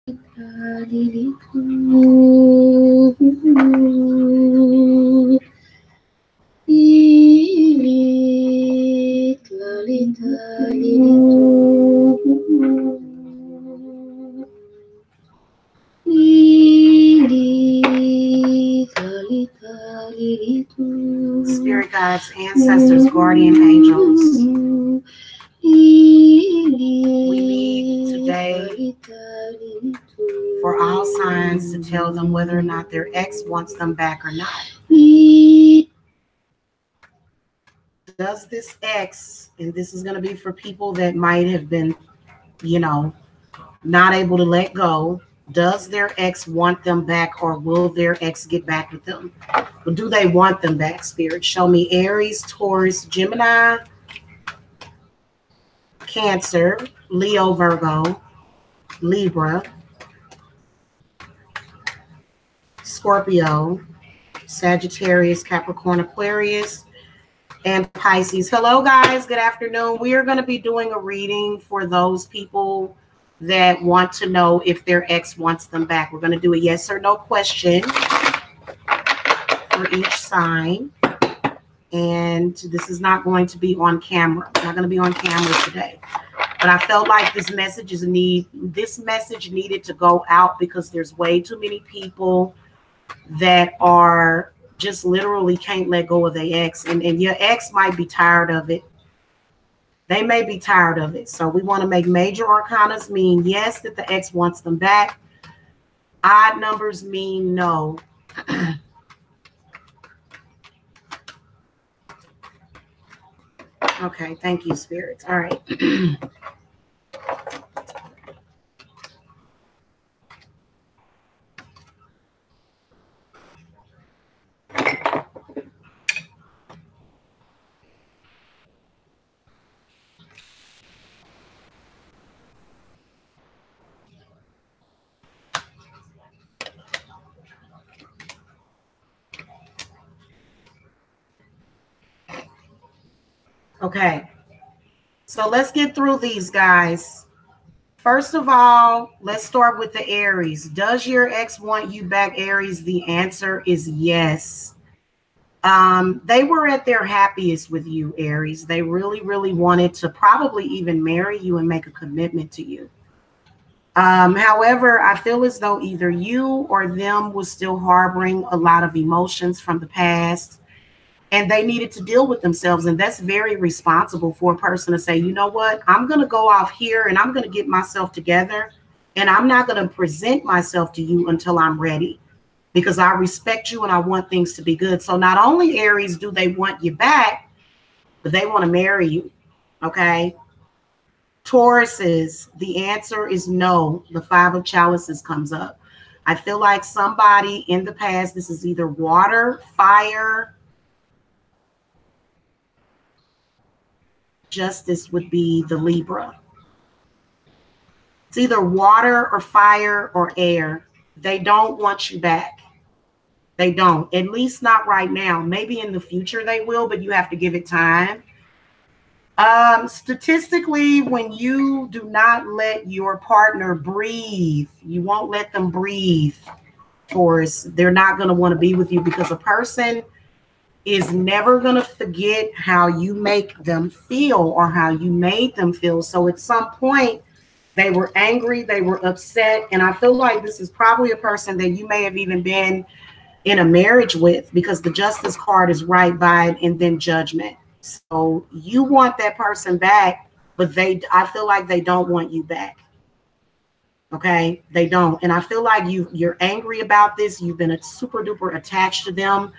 Spirit guides, ancestors, guardian angels, we need today for all signs to tell them whether or not their ex wants them back or not. Does this ex, and this is going to be for people that might have been, you know, not able to let go, does their ex want them back, or will their ex get back with them? Or do they want them back, Spirit? Show me Aries, Taurus, Gemini, Cancer, Leo, Virgo, Libra, Scorpio, Sagittarius, Capricorn, Aquarius, and Pisces. Hello, guys. Good afternoon. We are going to be doing a reading for those people that want to know if their ex wants them back. We're going to do a yes or no question for each sign. And this is not going to be on camera. It's not going to be on camera today. But I felt like this message needed to go out because there's way too many people that are just literally can't let go of their ex. And your ex might be tired of it. They may be tired of it. So we want to make major arcanas mean yes, that the ex wants them back. Odd numbers mean no. Okay, thank you, spirits. All right. Okay, so let's get through these, guys. First of all, let's start with the Aries. Does your ex want you back, Aries? The answer is yes. They were at their happiest with you, Aries. They really, really wanted to probably even marry you and make a commitment to you. However, I feel as though either you or them was still harboring a lot of emotions from the past, and they needed to deal with themselves. And that's very responsible for a person to say, you know what, I'm going to go off here and I'm going to get myself together, and I'm not going to present myself to you until I'm ready, because I respect you and I want things to be good. So not only, Aries, do they want you back, but they want to marry you. Okay. Tauruses, the answer is no. The Five of Chalices comes up. I feel like somebody in the past, this is either water, fire. Justice would be the Libra. It's either water or fire or air. They don't want you back. They don't, at least not right now. Maybe in the future they will, but you have to give it time. Statistically, when you do not let your partner breathe, you won't let them breathe, Taurus, they're not going to want to be with you, because a person is never going to forget how you make them feel or how you made them feel. So at some point, they were angry, they were upset. And I feel like this is probably a person that you may have even been in a marriage with, because the Justice card is right by it, and then Judgment. So you want that person back, but I feel like they don't want you back. Okay, they don't. And I feel like you're angry about this. You've been super duper attached to them,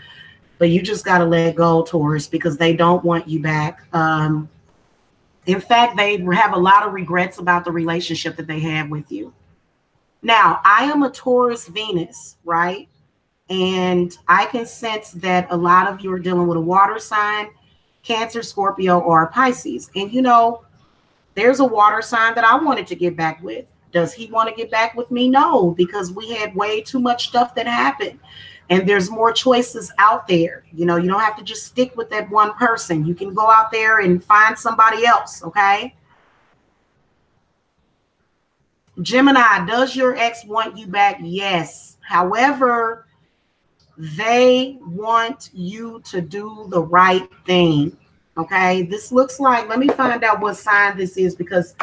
but you just got to let go, Taurus, because they don't want you back. In fact, they have a lot of regrets about the relationship that they had with you. Now, I am a Taurus Venus, right? And I can sense that a lot of you are dealing with a water sign, Cancer, Scorpio, or Pisces. And, you know, there's a water sign that I wanted to get back with. Does he want to get back with me? No, because we had way too much stuff that happened. And there's more choices out there. You know, you don't have to just stick with that one person. You can go out there and find somebody else, okay? Gemini, does your ex want you back? Yes. However, they want you to do the right thing. Okay, this looks like, let me find out what sign this is, because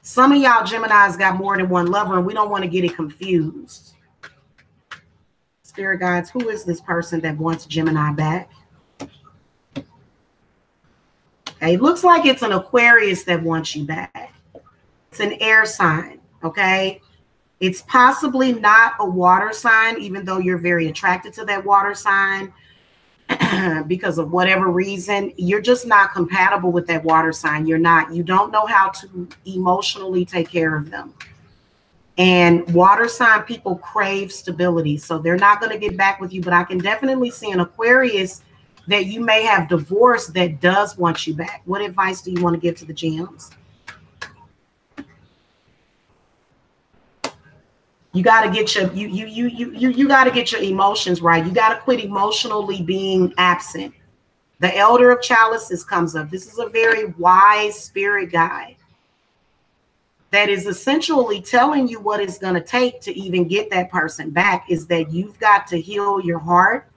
some of y'all Geminis got more than one lover and we don't want to get it confused. Spirit guides, who is this person that wants Gemini back? Okay, it looks like it's an Aquarius that wants you back. It's an air sign, okay? It's possibly not a water sign, even though you're very attracted to that water sign. Because of whatever reason, you're just not compatible with that water sign. You don't know how to emotionally take care of them. And water sign people crave stability, so they're not going to get back with you. But I can definitely see an Aquarius that you may have divorced that does want you back. What advice do you want to give to the gems? You got to get your you got to get your emotions right. You got to quit emotionally being absent. The Elder of Chalices comes up. This is a very wise spirit guide that is essentially telling you what it's going to take to even get that person back, is that you've got to heal your heart.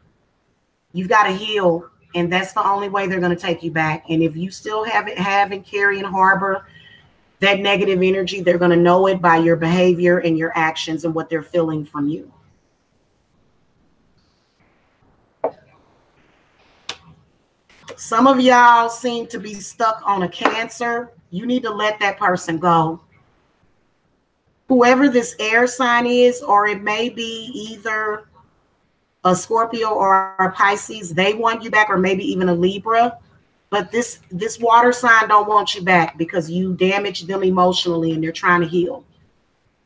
You've got to heal, and that's the only way they're going to take you back. And if you still have and carry and harbor that negative energy, they're going to know it by your behavior and your actions and what they're feeling from you. Some of y'all seem to be stuck on a Cancer. You need to let that person go. Whoever this air sign is, or it may be either a Scorpio or a Pisces, they want you back, or maybe even a Libra. But this water sign don't want you back because you damaged them emotionally and they're trying to heal.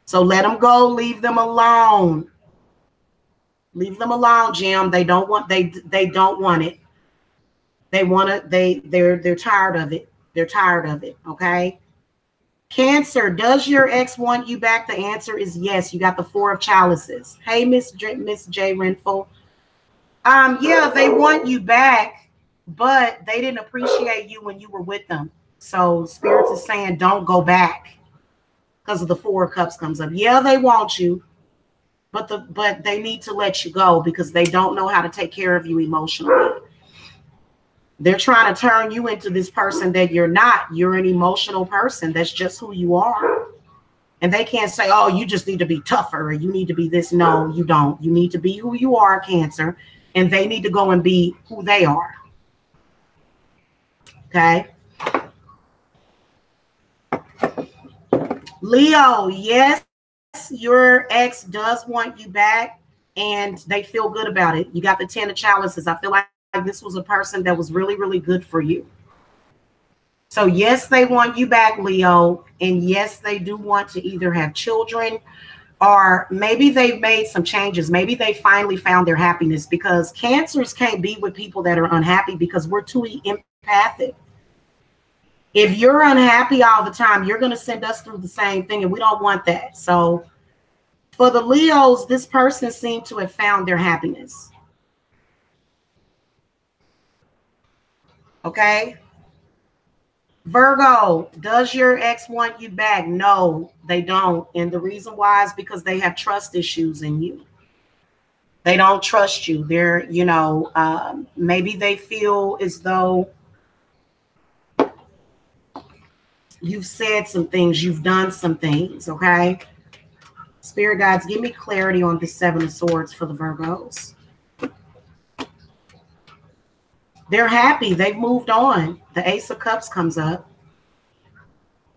So let them go. Leave them alone. Leave them alone, Jim. They don't want they don't want it. They want to they're tired of it. They're tired of it. Okay. Cancer, does your ex want you back? The answer is yes. You got the Four of Chalices. Hey, Miss J Renful. Yeah, they want you back, but they didn't appreciate you when you were with them. So Spirits is saying don't go back because of the Four of Cups comes up. Yeah, they want you, but they need to let you go because they don't know how to take care of you emotionally. They're trying to turn you into this person that you're not. You're an emotional person. That's just who you are. And they can't say, oh, you just need to be tougher or you need to be this. No, you don't. You need to be who you are, Cancer. And they need to go and be who they are. Okay. Leo, yes, your ex does want you back and they feel good about it. You got the Ten of Chalices. I feel like this was a person that was really, really good for you. So yes, they want you back, Leo. And yes, they do want to either have children or maybe they've made some changes. Maybe they finally found their happiness, because Cancers can't be with people that are unhappy because we're too empathic. If you're unhappy all the time, you're going to send us through the same thing, and we don't want that. So for the Leos, this person seemed to have found their happiness. Okay. Virgo, does your ex want you back? No, they don't. And the reason why is because they have trust issues in you. They don't trust you. They're, maybe they feel as though you've said some things, you've done some things. Okay. Spirit guides, give me clarity on the Seven of Swords for the Virgos. They're happy. They've moved on. The Ace of Cups comes up.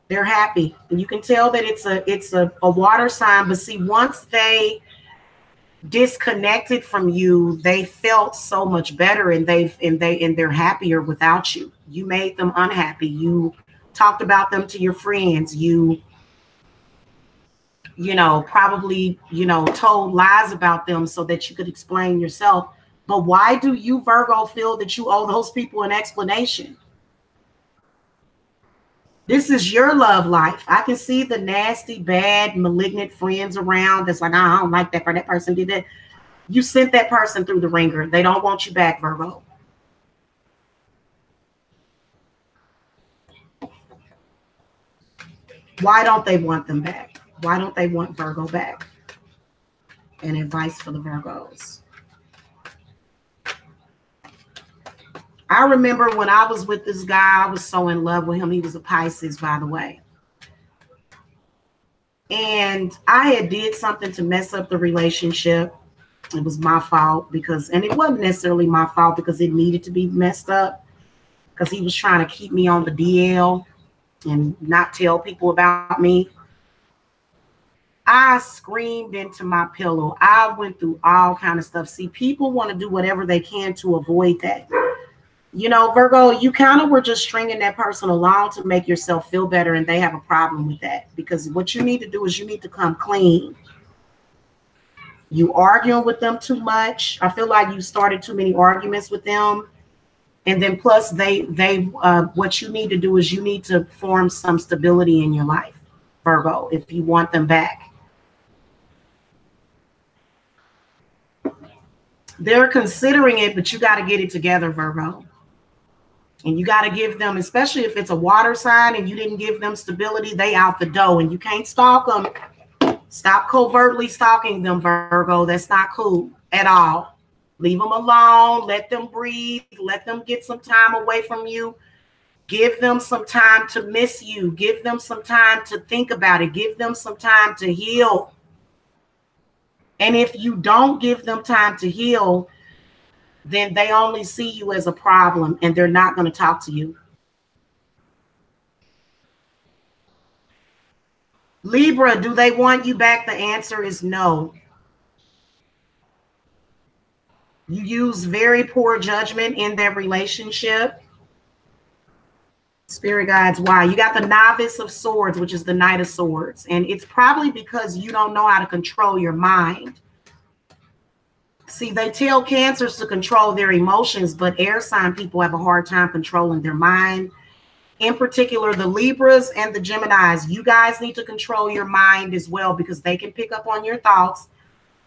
They're happy. And you can tell that it's a water sign. But see, once they disconnected from you, they felt so much better, and they're happier without you. You made them unhappy. You talked about them to your friends. You probably, told lies about them so that you could explain yourself. But why do you, Virgo, feel that you owe those people an explanation? This is your love life. I can see the nasty, bad, malignant friends around that's like, I don't like that, or that person did that. You sent that person through the ringer. They don't want you back, Virgo. Why don't they want them back? Why don't they want Virgo back? And advice for the Virgos. I remember when I was with this guy, I was so in love with him. He was a Pisces, by the way. And I had did something to mess up the relationship. It was my fault because, and it wasn't necessarily my fault because it needed to be messed up because he was trying to keep me on the DL and not tell people about me. I screamed into my pillow. I went through all kind of stuff. See, people want to do whatever they can to avoid that. You know, Virgo, you kind of were just stringing that person along to make yourself feel better, and they have a problem with that because what you need to do is you need to come clean. You arguing with them too much. I feel like you started too many arguments with them. And then plus what you need to do is you need to form some stability in your life, Virgo, if you want them back. They're considering it, but you got to get it together, Virgo. And you got to give them, especially if it's a water sign and you didn't give them stability, they out the door and you can't stalk them. Stop covertly stalking them, Virgo. That's not cool at all. Leave them alone. Let them breathe. Let them get some time away from you. Give them some time to miss you. Give them some time to think about it. Give them some time to heal. And if you don't give them time to heal, then they only see you as a problem and they're not going to talk to you. Libra, do they want you back? The answer is no. You use very poor judgment in that relationship. Spirit guides, why? You got the Novice of Swords, which is the Knight of Swords. And it's probably because you don't know how to control your mind. See, they tell Cancers to control their emotions, but air sign people have a hard time controlling their mind. In particular, the Libras and the Geminis, you guys need to control your mind as well because they can pick up on your thoughts.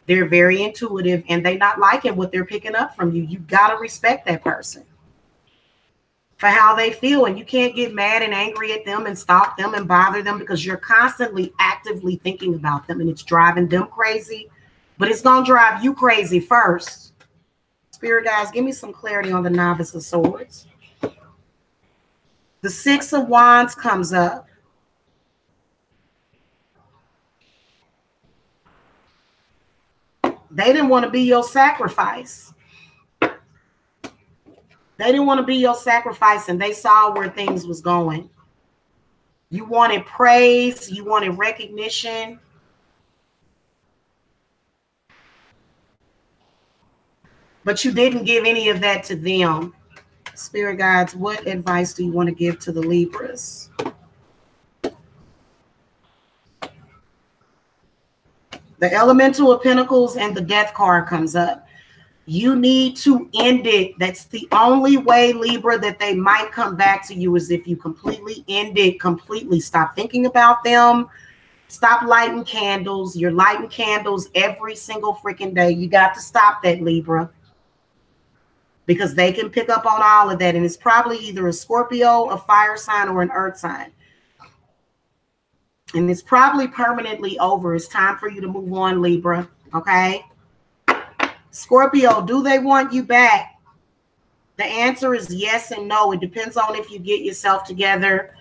They're very intuitive and they're not liking what they're picking up from you. You got to respect that person for how they feel. And you can't get mad and angry at them and stalk them and bother them because you're constantly actively thinking about them and it's driving them crazy. But it's going to drive you crazy first. Spirit guys, give me some clarity on the Novice of Swords. The Six of Wands comes up. They didn't want to be your sacrifice. They didn't want to be your sacrifice, and they saw where things was going. You wanted praise. You wanted recognition. But you didn't give any of that to them. Spirit guides, what advice do you want to give to the Libras? The Elemental of Pentacles and the Death card comes up. You need to end it. That's the only way, Libra, that they might come back to you is if you completely end it, completely stop thinking about them. Stop lighting candles. You're lighting candles every single freaking day. You got to stop that, Libra. Because they can pick up on all of that. And it's probably either a Scorpio, a fire sign, or an earth sign. And it's probably permanently over. It's time for you to move on, Libra. Okay? Scorpio, do they want you back? The answer is yes and no. It depends on if you get yourself together.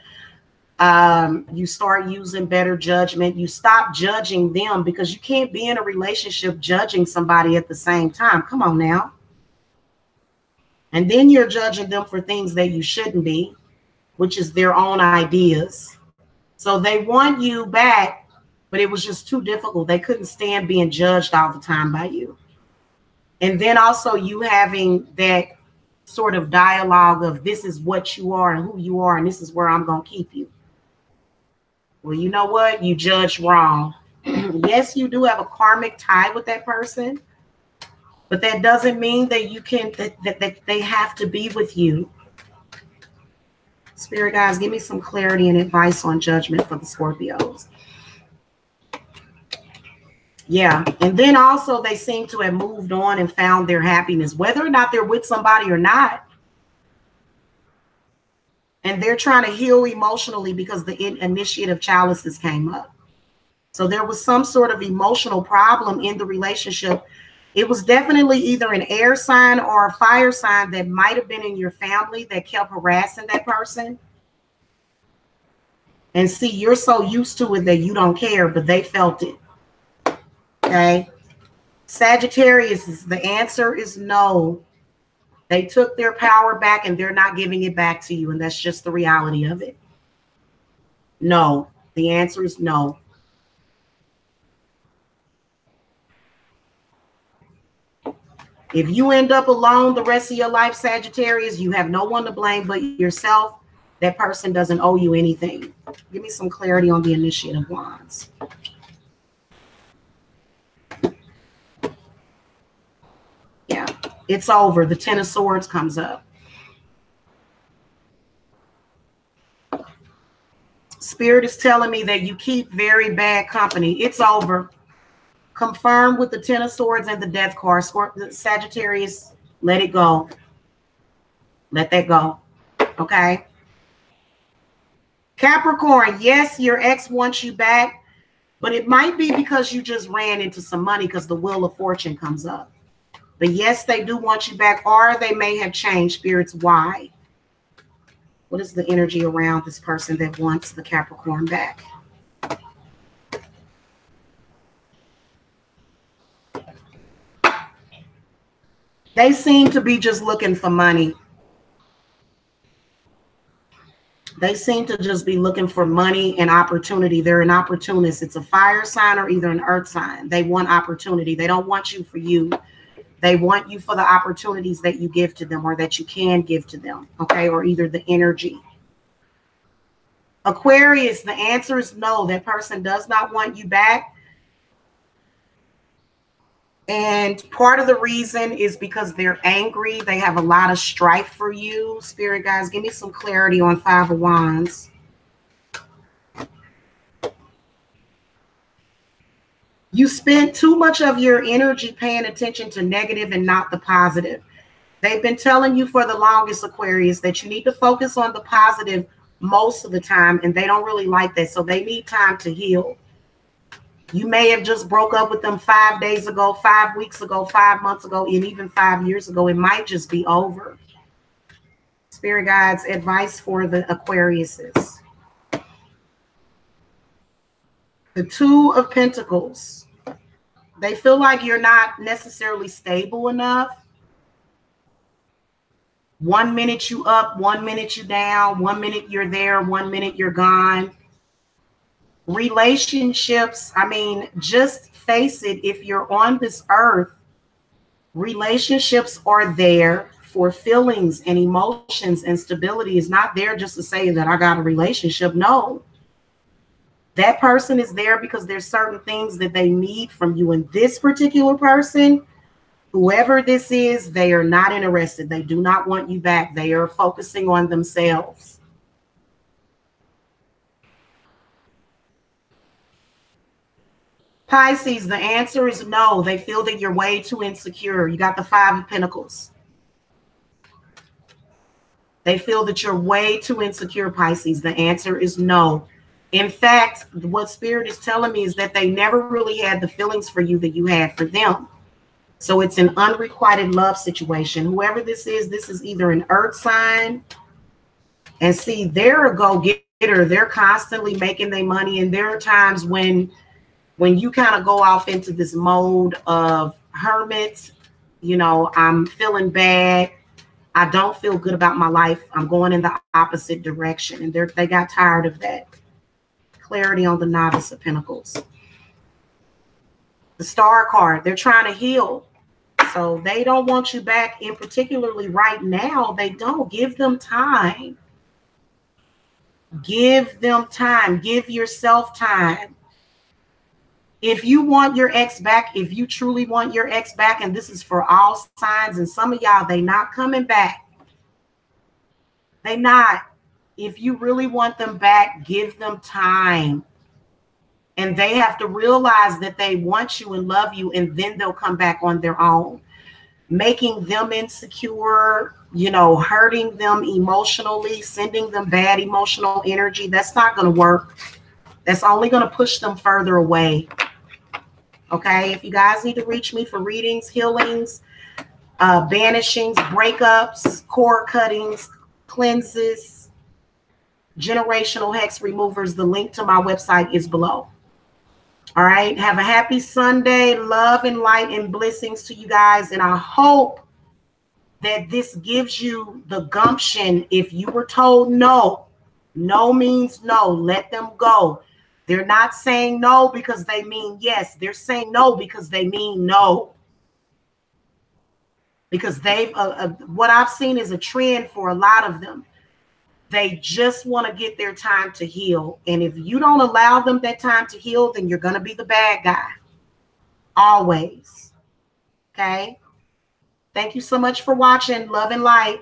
You start using better judgment. You stop judging them because you can't be in a relationship judging somebody at the same time. Come on now. And then you're judging them for things that you shouldn't be, which is their own ideas. So they want you back, but it was just too difficult. They couldn't stand being judged all the time by you. And then also you having that sort of dialogue of this is what you are and who you are, and this is where I'm going to keep you. Well, you know what? You judged wrong. Yes, you do have a karmic tie with that person. But that doesn't mean that you can that they have to be with you. Spirit guys, give me some clarity and advice on judgment for the Scorpios. Yeah, and then also they seem to have moved on and found their happiness, whether or not they're with somebody or not. And they're trying to heal emotionally because the initiative chalices came up. So there was some sort of emotional problem in the relationship. It was definitely either an air sign or a fire sign that might have been in your family that kept harassing that person. And see, you're so used to it that you don't care, but they felt it. Okay. Sagittarius, the answer is no. They took their power back and they're not giving it back to you. And that's just the reality of it. No. The answer is no. If you end up alone the rest of your life, Sagittarius, you have no one to blame but yourself. That person doesn't owe you anything. Give me some clarity on the Initiative of Wands. Yeah, it's over. The Ten of Swords comes up. Spirit is telling me that you keep very bad company. It's over. Confirmed with the Ten of Swords and the Death card. Sagittarius, let it go. Let that go. Okay. Capricorn, yes, your ex wants you back, but it might be because you just ran into some money because the Wheel of Fortune comes up. But yes, they do want you back, or they may have changed. Spirits, why? What is the energy around this person that wants the Capricorn back? They seem to be just looking for money. They seem to just be looking for money and opportunity. They're an opportunist. It's a fire sign or either an earth sign. They want opportunity. They don't want you for you. They want you for the opportunities that you give to them or that you can give to them. Okay. Or either the energy. Aquarius, the answer is no. That person does not want you back. And part of the reason is because they're angry. They have a lot of strife for you. Spirit guys, give me some clarity on Five of Wands. You spent too much of your energy paying attention to negative and not the positive. They've been telling you for the longest, Aquarius, that you need to focus on the positive most of the time, and they don't really like that. So they need time to heal. You may have just broke up with them 5 days ago, 5 weeks ago, 5 months ago, and even 5 years ago. It might just be over. Spirit guides, advice for the Aquariuses. The Two of Pentacles. They feel like you're not necessarily stable enough. 1 minute you up, 1 minute you down, 1 minute you're there, 1 minute you're gone. Relationships, I mean, just face it, if you're on this earth, relationships are there for feelings and emotions, and stability is not there just to say that I got a relationship. No. That person is there because there's certain things that they need from you. And this particular person, whoever this is, they are not interested. They do not want you back. They are focusing on themselves. Pisces, the answer is no. They feel that you're way too insecure. You got the Five of Pentacles. They feel that you're way too insecure, Pisces. The answer is no. In fact, what Spirit is telling me is that they never really had the feelings for you that you had for them. So it's an unrequited love situation. Whoever this is either an earth sign. And see, they're a go-getter. They're constantly making their money. And there are times when you kind of go off into this mode of hermit, you know, I'm feeling bad. I don't feel good about my life. I'm going in the opposite direction. And they got tired of that. Clarity on the Novice of Pentacles. The Star card, they're trying to heal. So they don't want you back, and particularly right now, they don't. Give them time. Give them time. Give yourself time. If you want your ex back, if you truly want your ex back, and this is for all signs, and some of y'all, they not coming back. They not. If you really want them back, give them time. And they have to realize that they want you and love you, and then they'll come back on their own. Making them insecure, you know, hurting them emotionally, sending them bad emotional energy, that's not going to work. That's only going to push them further away. Okay, if you guys need to reach me for readings, healings, banishings, breakups, cord cuttings, cleanses, generational hex removers, the link to my website is below. All right, have a happy Sunday. Love and light and blessings to you guys. And I hope that this gives you the gumption. If you were told no, no means no, let them go. They're not saying no because they mean yes. They're saying no because they mean no. Because they've, what I've seen is a trend for a lot of them. They just want to get their time to heal. And if you don't allow them that time to heal, then you're going to be the bad guy. Always. Okay. Thank you so much for watching. Love and light.